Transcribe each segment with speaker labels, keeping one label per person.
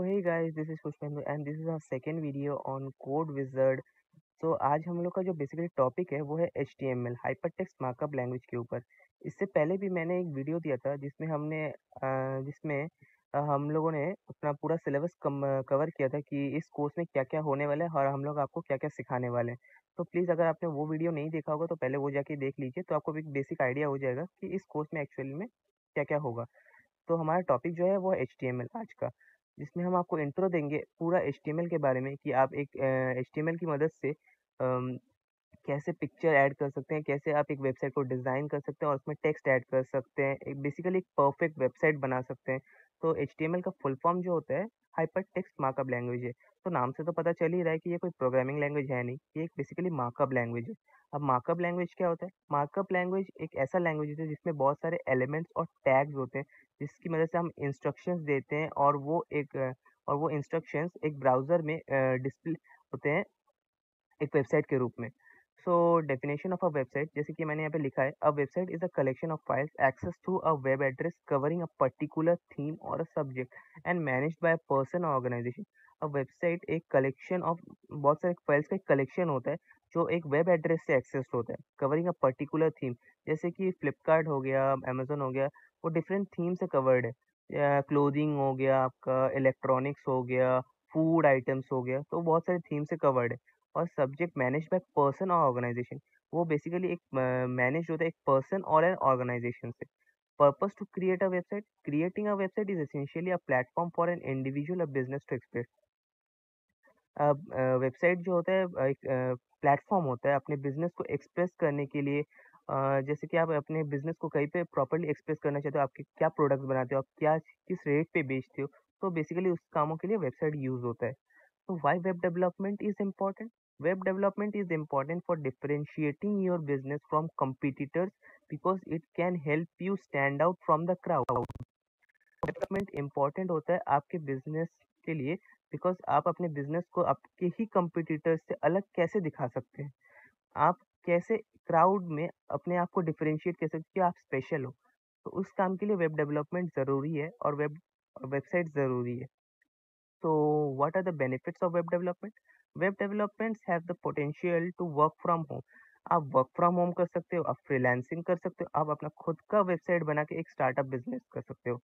Speaker 1: hey guys, this is Pushpendra and this is our second video on Code Wizard. तो आज हम लोग का जो बेसिकली टॉपिक है वो है HTML हाइपरटेक्स्ट मार्कअप लैंग्वेज के ऊपर। इससे पहले भी मैंने एक वीडियो दिया था जिसमें हम लोगों ने अपना पूरा सिलेबस कवर किया था कि इस कोर्स में क्या-क्या होने वाला है और हम लोग आपको क्या-क्या सिखाने वाले हैं। तो प्लीज़ अगर आपने वो वीडियो नहीं देखा होगा तो पहले वो जाके देख लीजिए, तो आपको एक बेसिक आइडिया हो जाएगा कि इस कोर्स में एक्चुअली में क्या-क्या होगा। तो हमारा टॉपिक जो है वो है एचटीएमएल आज का, जिसमें हम आपको इंट्रो देंगे पूरा एचटीएमएल के बारे में कि आप एक एचटीएमएल की मदद से कैसे पिक्चर ऐड कर सकते हैं, कैसे आप एक वेबसाइट को डिज़ाइन कर सकते हैं और उसमें टेक्स्ट ऐड कर सकते हैं, एक बेसिकली एक परफेक्ट वेबसाइट बना सकते हैं। तो एचटीएमएल का फुल फॉर्म जो होता है हाइपर टेक्स्ट मार्कअप लैंग्वेज है। तो नाम से तो पता चल ही रहा है कि ये कोई प्रोग्रामिंग लैंग्वेज है नहीं, ये एक बेसिकली मार्कअप लैंग्वेज है। अब मार्कअप लैंग्वेज क्या होता है? मार्कअप लैंग्वेज एक ऐसा लैंग्वेज होता है जिसमें बहुत सारे एलिमेंट्स और टैग्स होते हैं, जिसकी मदद से हम इंस्ट्रक्शंस देते हैं और वो इंस्ट्रक्शंस एक ब्राउज़र में डिस्प्ले होते हैं एक वेबसाइट के रूप में। So definition of a website, जैसे कि मैंने यहाँ पे लिखा है, a website is a collection of files access through a web address covering a particular theme और a subject and managed by a person और ऑर्गेनाइजेशन। अ वेबसाइट एक कलेक्शन ऑफ बहुत सारे फाइल्स का एक कलेक्शन होता है जो एक वेब एड्रेस से एक्सेस होता है, कवरिंग अ पर्टिकुलर थीम। जैसे कि फ्लिपकार्ट हो गया, अमेजोन हो गया, वो डिफरेंट थीम से कवर्ड है। क्लोथिंग हो गया, आपका इलेक्ट्रॉनिक्स हो गया, फूड आइटम्स हो गया, तो बहुत सारे थीम से कवर्ड है। और सब्जेक्ट मैनेज बाय पर्सन और ऑर्गेनाइजेशन, वो बेसिकली एक मैनेज होता है एक पर्सन और एन ऑर्गेनाइजेशन से। Purpose to create a website, creating a website is essentially a platform for an individual और बिजनेस टू एक्सप्रेस। अब वेबसाइट जो होता है एक प्लेटफॉर्म होता है अपने बिजनेस को एक्सप्रेस करने के लिए। जैसे कि आप अपने बिजनेस को कहीं पे प्रॉपर्ली एक्सप्रेस करना चाहते हो, आपके क्या प्रोडक्ट्स बनाते हो, आप क्या किस रेट पे बेचते हो, तो बेसिकली उस कामों के लिए वेबसाइट यूज होता है। So why web development is important? Web development is important for differentiating your business from competitors because it can help you stand out from the crowd. Development important होता है आपके business के लिए, because आप अपने business को आपके ही competitors से अलग कैसे दिखा सकते हैं। आप कैसे क्राउड में अपने आप को डिफरेंशिएट कर सकते हैं कि आप स्पेशल हो। तो उस काम के लिए वेब डेवलपमेंट ज़रूरी है और वेबसाइट ज़रूरी है। So, what are the benefits of web development? Web developments have the potential to work from home. आप वर्क फ्रॉम होम कर सकते हो, आप फ्रीलांसिंग कर सकते हो, आप अपना खुद का वेबसाइट बना के एक स्टार्टअप बिजनेस कर सकते हो।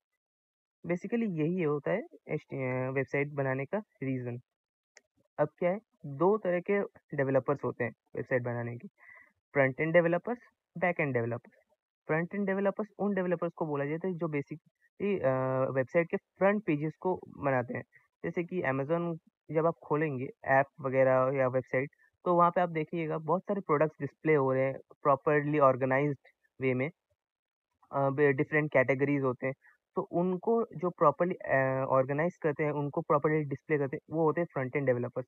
Speaker 1: बेसिकली यही होता है वेबसाइट बनाने का रीज़न। अब क्या है, दो तरह के डेवलपर्स होते हैं वेबसाइट बनाने के, front end developers, back and developers. Front end developers उन डेवलपर्स को बोला जाता है जो बेसिकली वेबसाइट के फ्रंट पेजेस को बनाते हैं। जैसे कि अमेज़न जब आप खोलेंगे ऐप वगैरह या वेबसाइट, तो वहाँ पे आप देखिएगा बहुत सारे प्रोडक्ट्स डिस्प्ले हो रहे हैं प्रॉपर्ली ऑर्गेनाइज्ड वे में। डिफरेंट कैटेगरीज होते हैं, तो उनको जो प्रॉपर्ली ऑर्गेनाइज करते हैं, उनको प्रॉपर्ली डिस्प्ले करते हैं, वो होते हैं front end developers.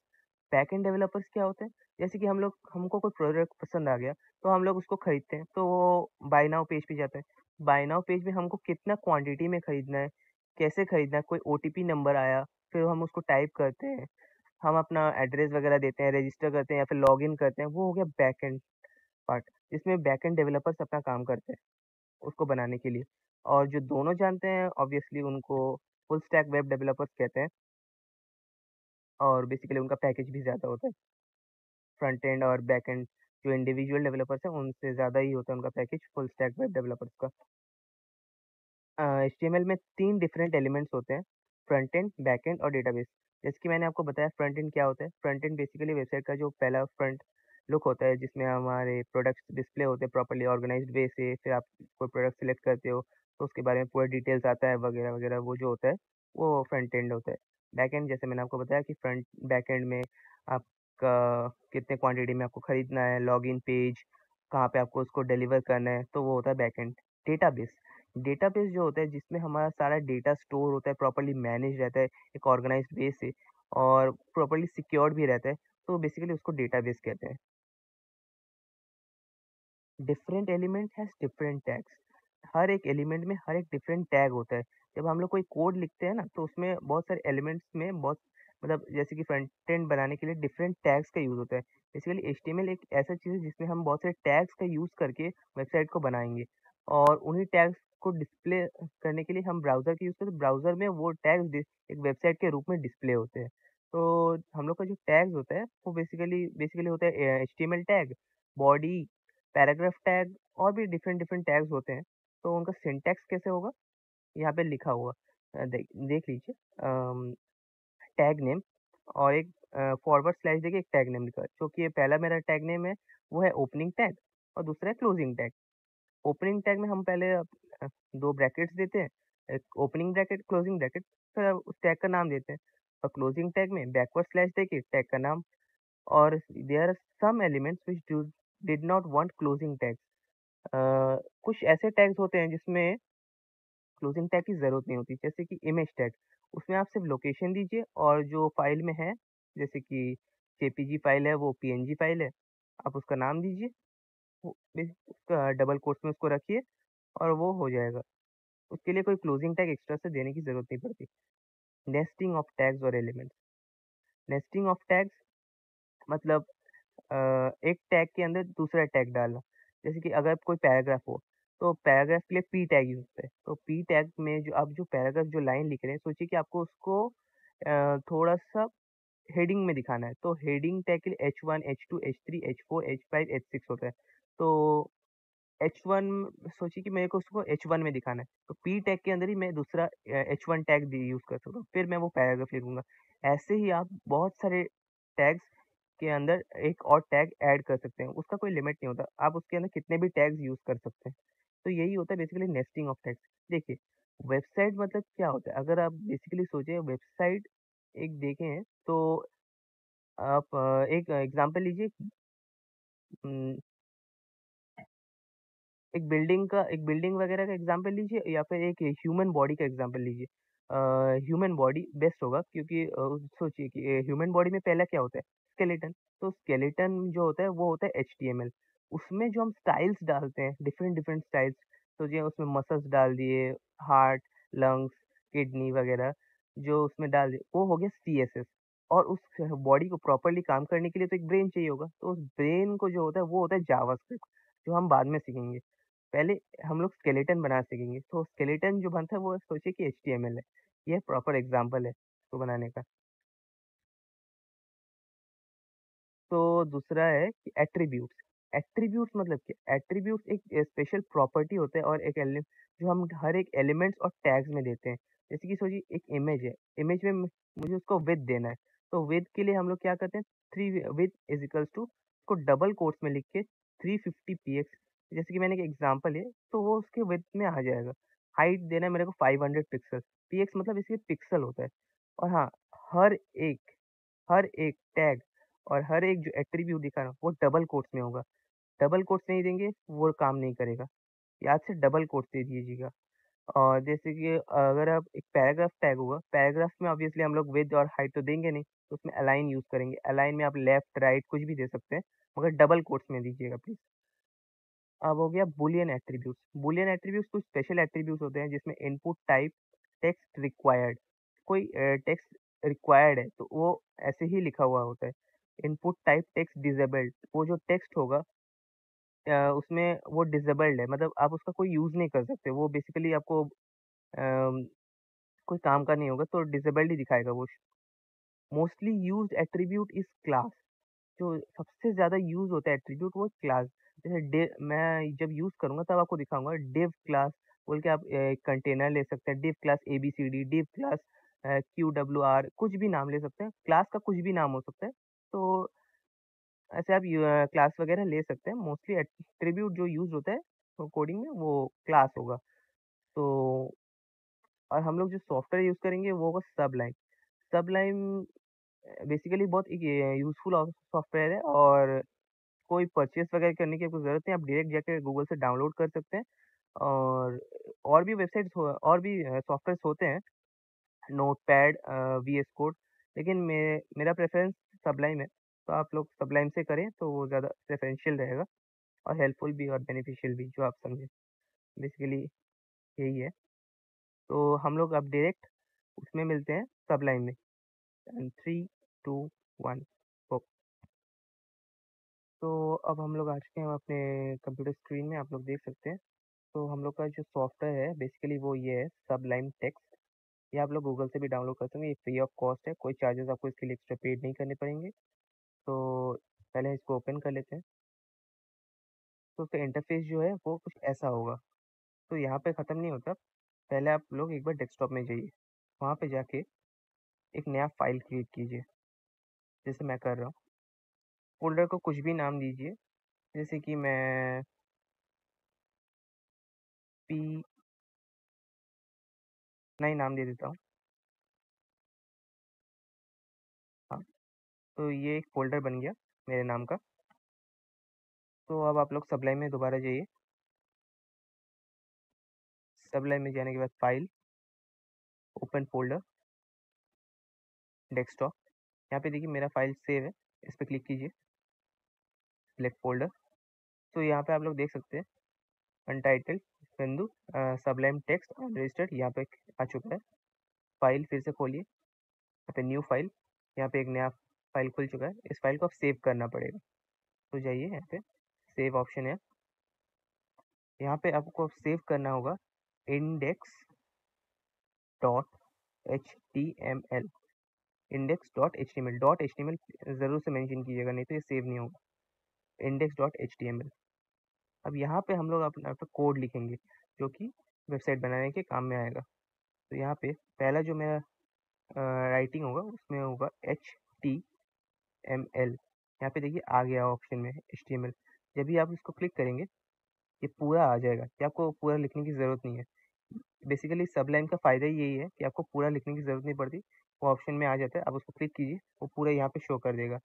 Speaker 1: Back and developers क्या होते हैं? जैसे कि हमको कोई प्रोडक्ट पसंद आ गया, तो हम लोग उसको खरीदते हैं, तो वो बाय नाउ पेज पे जाता है। बाय नाउ पेज में हमको कितना क्वांटिटी में खरीदना है, कैसे खरीदना है, कोई ओटीपी नंबर आया, फिर हम उसको टाइप करते हैं, हम अपना एड्रेस वगैरह देते हैं, रजिस्टर करते हैं या फिर लॉगिन करते हैं, वो हो गया बैक एंड पार्ट, जिसमें बैक एंड डेवलपर्स अपना काम करते हैं उसको बनाने के लिए। और जो दोनों जानते हैं ऑब्वियसली उनको फुल स्टैक वेब डेवलपर्स कहते हैं, और बेसिकली उनका पैकेज भी ज़्यादा होता है। फ्रंट एंड और बैक एंड जो इंडिविजुअल डेवलपर्स हैं उनसे ज़्यादा ही होता है उनका package full stack web developers का। एचटीएमएल में 3 डिफरेंट एलिमेंट्स होते हैं, फ्रंट एंड, बैक एंड और डेटाबेस। जैसे कि मैंने आपको बताया फ्रंट एंड क्या होता है। फ्रंट एंड बेसिकली वेबसाइट का जो पहला फ्रंट लुक होता है, जिसमें हमारे प्रोडक्ट्स डिस्प्ले होते हैं प्रॉपर्ली ऑर्गेनाइज्ड वे से। फिर आप कोई प्रोडक्ट सेलेक्ट करते हो, तो उसके बारे में पूरा डिटेल्स आता है वगैरह, वगैरह, वो जो होता है, वो फ्रंट एंड होता है। बैक एंड जैसे मैंने आपको बताया कि बैक एंड में आपका कितने क्वांटिटी में आपको खरीदना है, लॉगिन पेज, कहाँ पे आपको उसको डिलीवर करना है, तो वो होता है बैक एंड। डेटाबेस, डेटाबेस जो होता है जिसमें हमारा सारा डेटा स्टोर होता है, प्रॉपर्ली मैनेज रहता है एक ऑर्गेनाइज्ड वे से, और प्रॉपर्ली सिक्योर्ड भी रहता है, तो बेसिकली उसको डेटाबेस कहते हैं। Different element has different tags, हर एक एलिमेंट में हर एक डिफरेंट टैग होता है। जब हम लोग कोई कोड लिखते हैं ना, तो उसमें बहुत सारे एलिमेंट्स में बहुत, मतलब जैसे कि फ्रंट एंड बनाने के लिए डिफरेंट टैग्स का यूज़ होता है। बेसिकली एचटीएमएल एक ऐसा चीज़ है जिसमें हम बहुत सारे टैग्स का यूज़ करके वेबसाइट को बनाएँगे। और उन्हीं टैग्स को डिस्प्ले करने के लिए हम ब्राउज़र का यूज़ करते हैं, ब्राउज़र में वो टैग्स एक वेबसाइट के रूप में डिस्प्ले होते हैं। तो हम लोग का जो टैग्स होता है, वो बेसिकली बेसिकली होता है HTML tag, body, paragraph tag और भी डिफरेंट डिफरेंट टैग्स होते हैं। तो उनका सिंटैक्स कैसे होगा, यहाँ पे लिखा हुआ देख देख लीजिए। टैग नेम और एक फॉरवर्ड स्लैश देखिए, एक टैग नेम लिखा है, जो कि ये पहला मेरा टैग नेम है, वो है ओपनिंग टैग और दूसरा है क्लोजिंग टैग। ओपनिंग टैग में हम पहले 2 ब्रैकेट्स देते हैं, एक ओपनिंग ब्रैकेट, क्लोजिंग ब्रैकेट, फिर उस टैग का नाम देते हैं। और क्लोजिंग टैग में बैकवर्ड स्लैश देके टैग का नाम। और there are some elements which do did not want closing tags. कुछ ऐसे टैग्स होते हैं जिसमें क्लोजिंग टैग की ज़रूरत नहीं होती, जैसे कि इमेज टैग। उसमें आप सिर्फ लोकेशन दीजिए और जो फ़ाइल में है, जैसे कि जेपीजी फ़ाइल है, वो पीएनजी फ़ाइल है, आप उसका नाम दीजिए, वो उसका डबल कोट्स में उसको रखिए और वो हो जाएगा। उसके लिए कोई क्लोजिंग टैग एक्स्ट्रा से देने की ज़रूरत नहीं पड़ती। नेस्टिंग ऑफ टैग्स और एलिमेंट्स। नेस्टिंग ऑफ टैग्स मतलब अ, एक टैग के अंदर दूसरा टैग डालना। जैसे कि अगर कोई पैराग्राफ हो, तो पैराग्राफ के लिए पी टैग यूज़ होता है। तो पी टैग में जो आप जो पैराग्राफ जो लाइन लिख रहे हैं, सोचिए कि आपको उसको थोड़ा-सा हेडिंग में दिखाना है। तो हेडिंग टैग के लिए H1, H2, H3, H4, H5, H6 होता है। तो H1 सोचिए कि मेरे को उसको H1 में दिखाना है, तो पी टैग के अंदर ही मैं दूसरा H1 टैग भी यूज़ कर सकता हूँ, फिर मैं वो पैराग्राफ लिखूँगा। ऐसे ही आप बहुत सारे टैग्स के अंदर एक और टैग ऐड कर सकते हैं, उसका कोई लिमिट नहीं होता, आप उसके अंदर कितने भी टैग्स यूज़ कर सकते हैं। तो यही होता है बेसिकली नेस्टिंग ऑफ टैग्स। देखिए, वेबसाइट मतलब क्या होता है? अगर आप बेसिकली सोचिए वेबसाइट एक देखें, तो आप एक एग्ज़ाम्पल लीजिए। उम एक बिल्डिंग वगैरह का एग्जांपल लीजिए या फिर एक ह्यूमन बॉडी का एग्जांपल लीजिए। ह्यूमन बॉडी बेस्ट होगा, क्योंकि सोचिए कि ह्यूमन बॉडी में पहला क्या होता है? स्केलेटन। तो स्केलेटन जो होता है वो होता है एचटीएमएल। उसमें जो हम स्टाइल्स डालते हैं, डिफरेंट डिफरेंट स्टाइल्स, तो जो उसमें मसल्स डाल दिए, हार्ट, लंग्स, किडनी वगैरह जो उसमें डाल दिए, वो हो गया सीएसएस। और उस बॉडी को प्रॉपर्ली काम करने के लिए तो एक ब्रेन चाहिए होगा, तो उस ब्रेन को जो होता है वो होता है जावास्क्रिप्ट, जो हम बाद में सीखेंगे। पहले हम लोग स्केलेटन बना सीखेंगे, तो स्केलेटन जो बनता है वो सोचिए कि एचटीएमएल है। ये प्रॉपर एग्जांपल है इसको बनाने का। तो दूसरा है कि एट्रीब्यूट्स। एट्रीब्यूट्स मतलब क्या? एट्रीब्यूट्स एक स्पेशल प्रॉपर्टी होता है और एक जो हम हर एक एलिमेंट्स और टैग्स में देते हैं। जैसे कि सोचिए एक इमेज है, इमेज में मुझे उसको विड्थ देना है, तो विड्थ के लिए हम लोग क्या करते हैं, three width is equals to, उसको डबल कोट्स में लिख के 350 पीएक्स, जैसे कि मैंने एक एग्जांपल है, तो वो उसके विड्थ में आ जाएगा। हाइट देना है मेरे को 500 पिक्सल, पीएक्स मतलब इसके पिक्सल होता है। और हाँ, हर एक हर एक टैग और हर एक जो एट्रीब्यूट दिखा रहा हूँ, वो डबल कोट्स में होगा। डबल कोट्स नहीं देंगे, वो काम नहीं करेगा। याद से डबल कोट्स दे दीजिएगा। और जैसे कि अगर आप एक पैराग्राफ टैग होगा, पैराग्राफ में ऑब्वियसली हम लोग विड्थ और हाइट तो देंगे नहीं, तो उसमें अलाइन यूज़ करेंगे। अलाइन में आप लेफ्ट, राइट कुछ भी दे सकते हैं, मगर डबल कोट्स में दीजिएगा प्लीज़। अब हो गया बूलियन एट्रीब्यूट्स। बूलियन एट्रीब्यूट्स कुछ स्पेशल एट्रीब्यूट्स होते हैं जिसमें इनपुट टाइप टेक्स्ट रिक्वायर्ड। कोई टेक्स्ट रिक्वायर्ड है तो वो ऐसे ही लिखा हुआ होता है। इनपुट टाइप टेक्स्ट डिसेबल्ड, वो जो टेक्स्ट होगा उसमें वो डिसेबल्ड है, मतलब आप उसका कोई यूज़ नहीं कर सकते। वो बेसिकली आपको कोई काम का नहीं होगा, तो डिसेबल्ड ही दिखाएगा वो। Mostly used attribute is class. जो सबसे ज़्यादा यूज़ होता है एट्रीब्यूट वो क्लास। जैसे डे मैं जब यूज़ करूँगा तब आपको दिखाऊँगा डिव क्लास बोल के, आप कंटेनर ले सकते हैं, div class ABCD, div class QWR, कुछ भी नाम ले सकते हैं, क्लास का कुछ भी नाम हो सकता है। तो ऐसे आप क्लास वगैरह ले सकते हैं। मोस्टली एट्रीब्यूट जो यूज़ होता है तो कोडिंग में वो क्लास होगा। तो और हम लोग जो सॉफ्टवेयर यूज़ करेंगे वो होगा सबलाइन। सबलाइन बेसिकली बहुत एक यूज़फुल सॉफ्टवेयर है, और कोई परचेज़ वगैरह करने की आपको ज़रूरत नहीं है, आप डायरेक्ट जाके गूगल से डाउनलोड कर सकते हैं। और भी वेबसाइट्स हो और भी सॉफ्टवेयर्स होते हैं, नोटपैड, वीएस कोड, लेकिन मेरा प्रेफ़रेंस सबलाइम है। तो आप लोग सबलाइम से करें तो वो ज़्यादा प्रेफ़रेंशियल रहेगा और हेल्पफुल भी और बेनिफिशियल भी, जो आप समझें। बेसिकली यही है। तो हम लोग अब डायरेक्ट उसमें मिलते हैं सबलाइम में। एंड 3, 2, 1 गो। तो अब हम लोग आ चुके हैं अपने कंप्यूटर स्क्रीन में, आप लोग देख सकते हैं। तो हम लोग का जो सॉफ्टवेयर है बेसिकली वो ये है सबलाइम टेक्स्ट। ये आप लोग गूगल से भी डाउनलोड कर सकते हैं, ये फ्री ऑफ कॉस्ट है, कोई चार्जेस आपको इसके लिए एक्स्ट्रा पेड नहीं करने पड़ेंगे। तो पहले इसको ओपन कर लेते हैं। तो उसका इंटरफेस जो है वो कुछ ऐसा होगा। तो यहाँ पे ख़त्म नहीं होता, पहले आप लोग एक बार डेस्कटॉप में जाइए, वहाँ पे जाके एक नया फाइल क्रिएट कीजिए, जैसे मैं कर रहा हूँ। फ़ोल्डर को कुछ भी नाम दीजिए, जैसे कि मैं पी नहीं नाम दे देता हूँ। हाँ, तो ये एक फ़ोल्डर बन गया मेरे नाम का। तो अब आप लोग सबलाइन में दोबारा जाइए। सबलाइन में जाने के बाद फाइल, ओपन फ़ोल्डर, डेस्कटॉप। यहाँ पे देखिए मेरा फाइल सेव है, इस पे क्लिक कीजिए, सिलेक्ट फ़ोल्डर। तो यहाँ पे आप लोग देख सकते हैं अनटाइटल्ड बिंदु सबलाइम टेक्स्ट अनरजिस्टर्ड यहाँ पे आ चुका है। फाइल फिर से खोलिए, यहाँ पे न्यू फाइल, यहाँ पे एक नया फाइल खुल चुका है। इस फाइल को अब सेव करना पड़ेगा। तो जाइए यहाँ पे सेव ऑप्शन है, यहाँ पे आपको सेव करना होगा index dot H T M L. Index dot H T M L, dot H T M L ज़रूर से मेंशन कीजिएगा, नहीं तो ये सेव नहीं होगा। Index dot H T M L. अब यहाँ पे हम लोग अपना कोड लिखेंगे जो कि वेबसाइट बनाने के काम में आएगा। तो यहाँ पे पहला जो मेरा राइटिंग होगा उसमें होगा एच टी एम एल। यहाँ पे देखिए आ गया ऑप्शन में एच टी एम एल। जब भी आप इसको क्लिक करेंगे ये पूरा आ जाएगा, कि आपको पूरा लिखने की ज़रूरत नहीं है। बेसिकली सबलाइन का फ़ायदा ही यही है कि आपको पूरा लिखने की ज़रूरत नहीं पड़ती, वो ऑप्शन में आ जाता है। आप उसको क्लिक कीजिए, वो पूरा यहाँ पे शो कर देगा।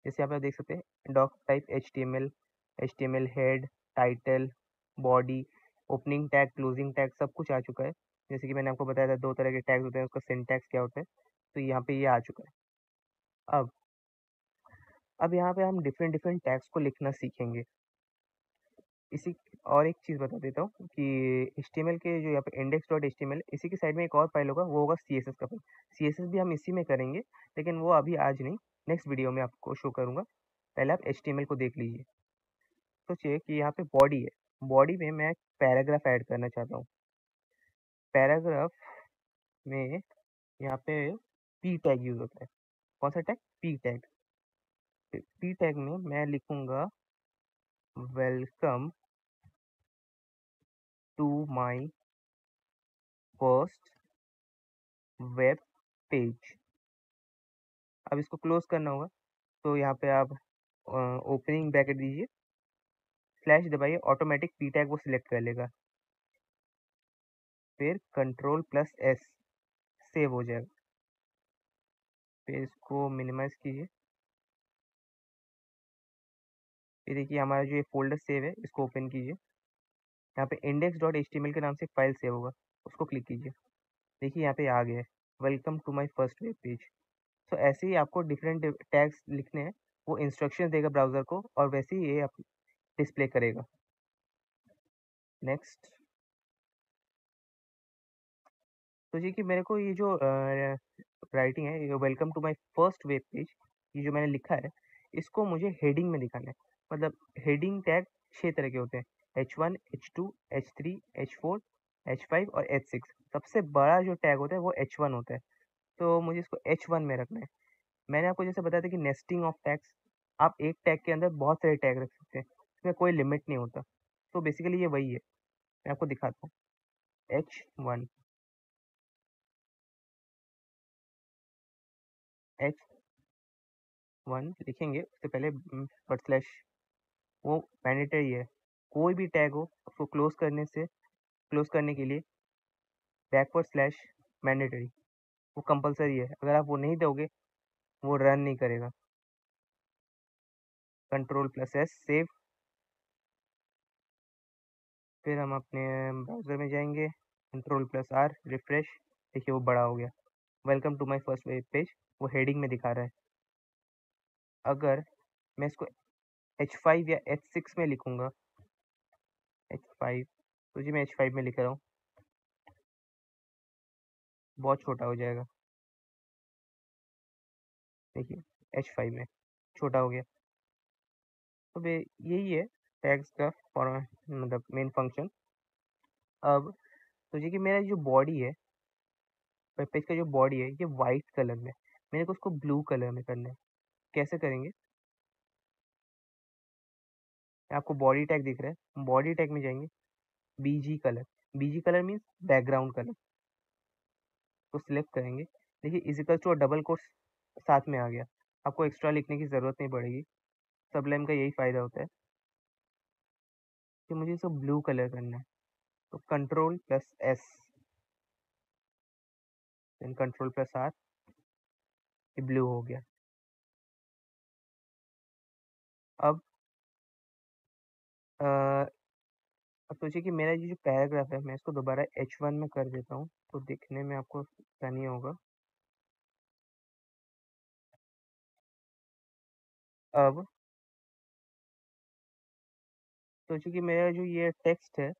Speaker 1: जैसे आप यहाँ देख सकते हैं doc type H T M L head, title, body, opening tag, closing tag सब कुछ आ चुका है। जैसे कि मैंने आपको बताया था 2 तरह के टैग्स होते हैं, उसका सिंटैक्स क्या होता है। तो यहाँ पे ये आ चुका है। अब अब यहाँ पे हम डिफरेंट डिफरेंट टैग्स को लिखना सीखेंगे। इसी और एक चीज़ बता देता हूँ कि एचटीएमएल के जो यहाँ पे index.html इसी की साइड में एक और फाइल होगा, वो होगा सीएसएस का फाइल। सीएसएस भी हम इसी में करेंगे, लेकिन वो अभी आज नहीं, नेक्स्ट वीडियो में आपको शो करूँगा। पहले आप एचटीएमएल को देख लीजिए। सोचिए कि यहाँ पे बॉडी है, बॉडी में मैं पैराग्राफ ऐड करना चाहता हूँ। पैराग्राफ में यहाँ पे पी टैग यूज़ होता है। कौन सा tag? P tag. P tag में मैं लिखूँगा welcome to my first web page. अब इसको क्लोज करना होगा, तो यहाँ पे आप ओपनिंग ब्रैकेट दीजिए, स्लैश दबाइए, ऑटोमेटिक पी टैग वो सिलेक्ट कर लेगा। फिर कंट्रोल प्लस एस, सेव हो जाएगा। फिर इसको मिनिमाइज कीजिए। फिर देखिए हमारा जो ये फोल्डर सेव है इसको ओपन कीजिए। यहाँ पे index dot H T M L के नाम से फाइल सेव होगा, उसको क्लिक कीजिए। देखिए यहाँ पे आ गया है welcome to my first web page. तो ऐसे ही आपको डिफरेंट टैग्स लिखने हैं, वो इंस्ट्रक्शन देगा ब्राउज़र को और वैसे ही ये आप डिस्प्ले करेगा। नेक्स्ट। तो जी कि मेरे को ये जो राइटिंग है, ये welcome to my first web page, ये जो मैंने लिखा है इसको मुझे हेडिंग में दिखाना है। मतलब हेडिंग टैग 6 तरह के होते हैं, H1, H2, H3, H4, H5 और H6। सबसे बड़ा जो टैग होता है वो H1 होता है, तो मुझे इसको H1 में रखना है। मैंने आपको जैसे बताया था कि नेस्टिंग ऑफ टैग्स, आप एक टैग के अंदर बहुत सारे टैग रख सकते हैं, इसमें कोई लिमिट नहीं होता। तो बेसिकली ये वही है, मैं आपको दिखाता हूँ। H1, H1 लिखेंगे, उससे पहले / वो मैंडेटरी है। कोई भी टैग हो उसको क्लोज करने के लिए बैकवर्ड / मैंडेटरी, वो कंपलसरी है। अगर आप वो नहीं दोगे वो रन नहीं करेगा। Control plus S, save. फिर हम अपने ब्राउज़र में जाएंगे, कंट्रोल प्लस आर, रिफ्रेश। देखिए वो बड़ा हो गया, welcome to my first web page, वो हेडिंग में दिखा रहा है। अगर मैं इसको H5 या H6 में लिखूंगा, H5, तो जी मैं H5 में लिख रहा हूँ, बहुत छोटा हो जाएगा। देखिए H5 में छोटा हो गया। तो वे यही है टैग्स का मतलब मेन फंक्शन। अब सोचिए कि मेरा जो बॉडी है, वेब पेज का जो बॉडी है ये वाइट कलर में, मेरे को उसको ब्लू कलर में करना है। कैसे करेंगे? आपको बॉडी टैग दिख रहा है, बॉडी टैग में जाएंगे, BG colour, BG colour means background colour को सिलेक्ट करेंगे। देखिए इजिकल टू और डबल कोट्स साथ में आ गया, आपको एक्स्ट्रा लिखने की ज़रूरत नहीं पड़ेगी। सबलाइन का यही फ़ायदा होता है कि मुझे इसको ब्लू कलर करना है, तो control plus S, then control plus R, ये ब्लू हो गया। अब अ, अब सोचिए कि मेरा ये जो पैराग्राफ है मैं इसको दोबारा H1 में कर देता हूँ, तो दिखने में आपको फनी होगा। अब सोचिए कि मेरा जो ये टेक्स्ट है,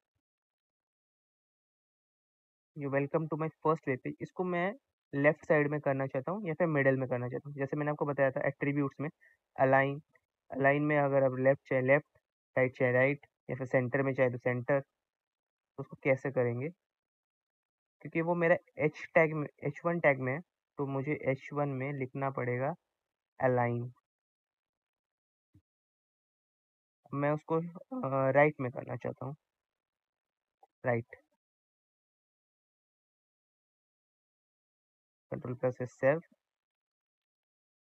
Speaker 1: ये welcome to my first web page, इसको मैं लेफ्ट साइड में करना चाहता हूँ या फिर मिडल में करना चाहता हूँ। जैसे मैंने आपको बताया था एट्रीब्यूट्स में अलाइन, अलाइन में अगर आप लेफ्ट चाहे लेफ्ट, राइट चाहे राइट, या फिर सेंटर में चाहे तो सेंटर, तो उसको कैसे करेंगे? क्योंकि वो मेरा एच टैग में, H1 टैग में है, तो मुझे H1 में लिखना पड़ेगा अलाइन। मैं उसको राइट में करना चाहता हूँ, right, control plus S save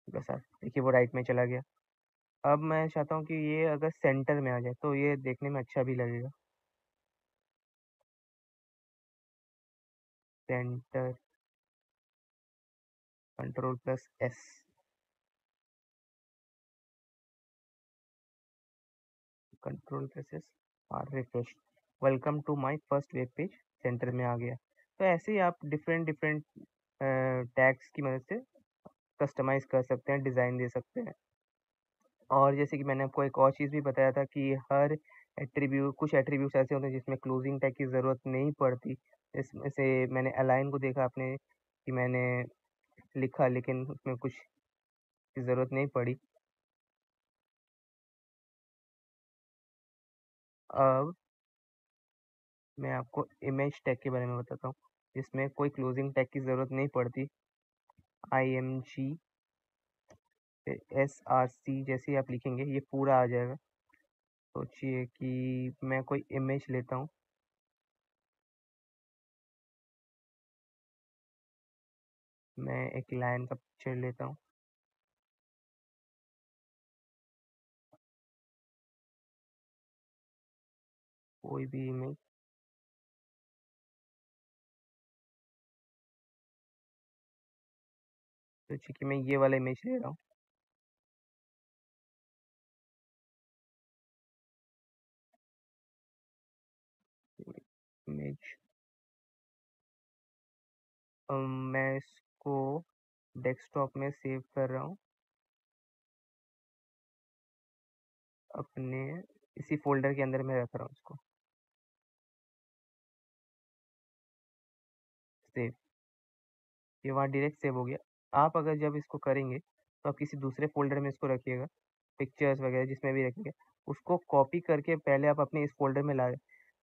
Speaker 1: plus R, देखिए वो राइट में चला गया। अब मैं चाहता हूँ कि ये अगर सेंटर में आ जाए तो ये देखने में अच्छा भी लगेगा। Centre, control plus S, control plus S और refresh, welcome to my first web page centre में आ गया। तो ऐसे ही आप डिफरेंट डिफरेंट टैग्स की मदद से कस्टमाइज कर सकते हैं, डिज़ाइन दे सकते हैं। और जैसे कि मैंने आपको एक और चीज़ भी बताया था कि हर एट्रीब्यूट, कुछ एट्रीब्यूट्स ऐसे होते हैं जिसमें क्लोजिंग टैग की ज़रूरत नहीं पड़ती। इसमें से मैंने अलाइन को देखा आपने कि मैंने लिखा लेकिन उसमें कुछ की ज़रूरत नहीं पड़ी। अब मैं आपको इमेज टैग के बारे में बताता हूँ, जिसमें कोई क्लोजिंग टैग की ज़रूरत नहीं पड़ती। IMG SRC जैसे ही आप लिखेंगे ये पूरा आ जाएगा। सोचिए कि मैं कोई इमेज लेता हूँ, मैं एक लायन का पिक्चर लेता हूँ, कोई भी इमेज, सोचिए कि मैं ये वाला इमेज ले रहा हूँ, इमेज। मैं इसको डेस्कटॉप में सेव कर रहा हूँ, अपने इसी फ़ोल्डर के अंदर मैं रख रहा हूँ इसको, सेव, ये वहाँ डायरेक्ट सेव हो गया। आप अगर जब इसको करेंगे तो आप किसी दूसरे फ़ोल्डर में इसको रखिएगा, पिक्चर्स वगैरह जिसमें भी रखेंगे, उसको कॉपी करके पहले आप अपने इस फ़ोल्डर में ला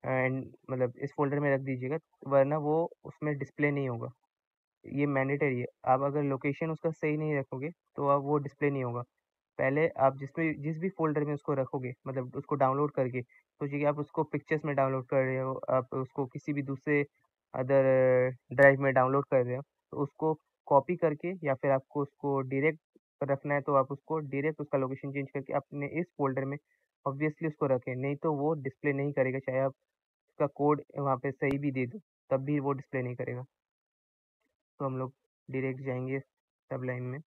Speaker 1: एंड मतलब इस फ़ोल्डर में रख दीजिएगा, वरना वो उसमें डिस्प्ले नहीं होगा। ये मैंडेटरी है, आप अगर लोकेशन उसका सही नहीं रखोगे तो आप वो डिस्प्ले नहीं होगा। पहले आप जिस भी फ़ोल्डर में उसको रखोगे, मतलब उसको डाउनलोड करके, सोचिए कि आप उसको पिक्चर्स में डाउनलोड कर रहे हो, आप उसको किसी भी दूसरे अदर ड्राइव में डाउनलोड कर रहे हो, तो उसको कॉपी करके या फिर आपको उसको डायरेक्ट रखना है तो आप उसको डायरेक्ट उसका लोकेशन चेंज करके अपने इस फ़ोल्डर में ऑब्वियसली उसको रखें, नहीं तो वो डिस्प्ले नहीं करेगा, चाहे आप उसका कोड वहाँ पे सही भी दे दो, तब भी वो डिस्प्ले नहीं करेगा। तो हम लोग डायरेक्ट जाएँगे सब लाइन में।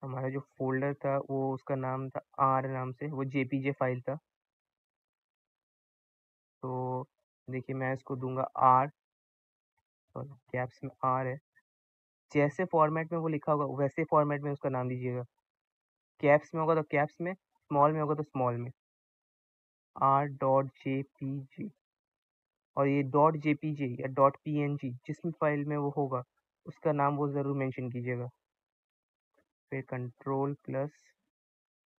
Speaker 1: हमारा जो फ़ोल्डर था वो उसका नाम था आर नाम से, वो जेपीजे फ़ाइल था। तो देखिए मैं इसको दूँगा आर, और कैप्स में आर है। जैसे फ़ॉर्मेट में वो लिखा होगा वैसे फ़ॉर्मेट में उसका नाम दीजिएगा। कैप्स में होगा तो कैप्स में, स्मॉल में होगा तो स्मॉल में। आर डॉट जेपीजी, और ये डॉट जेपीजी या डॉट पीएनजी जिस भी फ़ाइल में वो होगा, उसका नाम वो ज़रूर मेंशन कीजिएगा। फिर कंट्रोल प्लस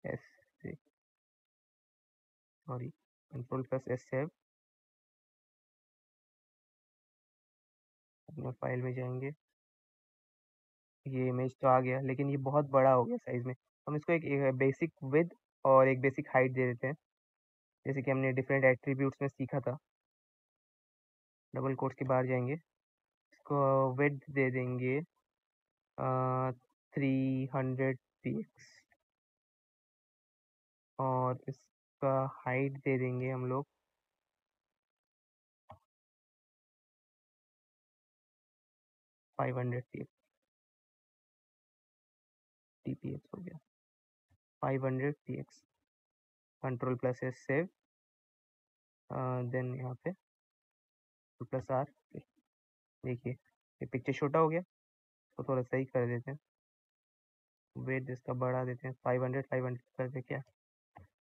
Speaker 1: एस से, sorry, control plus S save, अपने फाइल में जाएंगे। ये इमेज तो आ गया, लेकिन ये बहुत बड़ा हो गया साइज में। हम इसको एक बेसिक विड्थ और एक बेसिक हाइट दे देते हैं, जैसे कि हमने डिफरेंट एट्रीब्यूट्स में सीखा था। डबल कोट्स के बाहर जाएंगे, इसको विड्थ दे देंगे 300 px, और इसका हाइट दे देंगे हम लोग 500 px। tpx हो गया 500 px। Control plus S save, then यहाँ पे प्लस आर। देखिए ये पिक्चर छोटा हो गया, तो थोड़ा सही कर देते हैं। वेट इसका बढ़ा देते हैं, 500 कर दे क्या,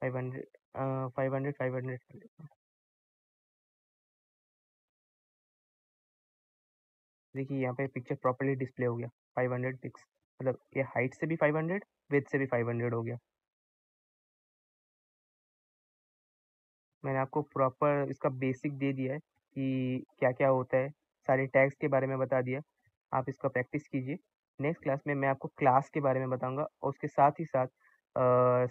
Speaker 1: 500, 500 कर देते हैं। देखिए यहाँ पे पिक्चर प्रॉपर्ली डिस्प्ले हो गया 500 पिक्स, मतलब ये हाइट से भी 500, विड्थ से भी 500 हो गया। मैंने आपको प्रॉपर इसका बेसिक दे दिया है कि क्या क्या होता है, सारे टैग्स के बारे में बता दिया। आप इसका प्रैक्टिस कीजिए। नेक्स्ट क्लास में मैं आपको क्लास के बारे में बताऊंगा, और उसके साथ ही साथ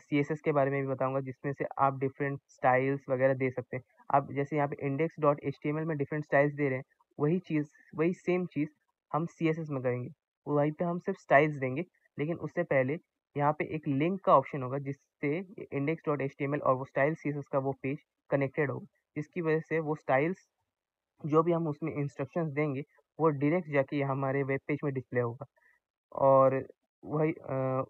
Speaker 1: CSS के बारे में भी बताऊंगा, जिसमें से आप डिफरेंट स्टाइल्स वगैरह दे सकते हैं। आप जैसे यहाँ पे index.html में डिफरेंट स्टाइल्स दे रहे हैं, वही चीज़, वही सेम चीज़ हम CSS में करेंगे। वहीं पे हम सिर्फ स्टाइल्स देंगे, लेकिन उससे पहले यहाँ पे एक लिंक का ऑप्शन होगा, जिससे index.html और वो स्टाइल CSS का वो पेज कनेक्टेड होगा, जिसकी वजह से वो स्टाइल्स जो भी हम उसमें इंस्ट्रक्शंस देंगे, वो डायरेक्ट जाके हमारे वेब पेज में डिस्प्ले होगा। और वही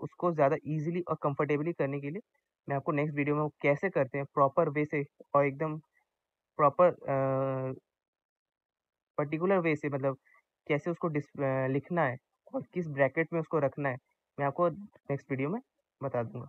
Speaker 1: उसको ज़्यादा इजीली और कंफर्टेबली करने के लिए मैं आपको नेक्स्ट वीडियो में वो कैसे करते हैं प्रॉपर वे से, और एकदम प्रॉपर पर्टिकुलर वे से, मतलब कैसे उसको लिखना है और किस ब्रैकेट में उसको रखना है, मैं आपको नेक्स्ट वीडियो में बता दूंगा।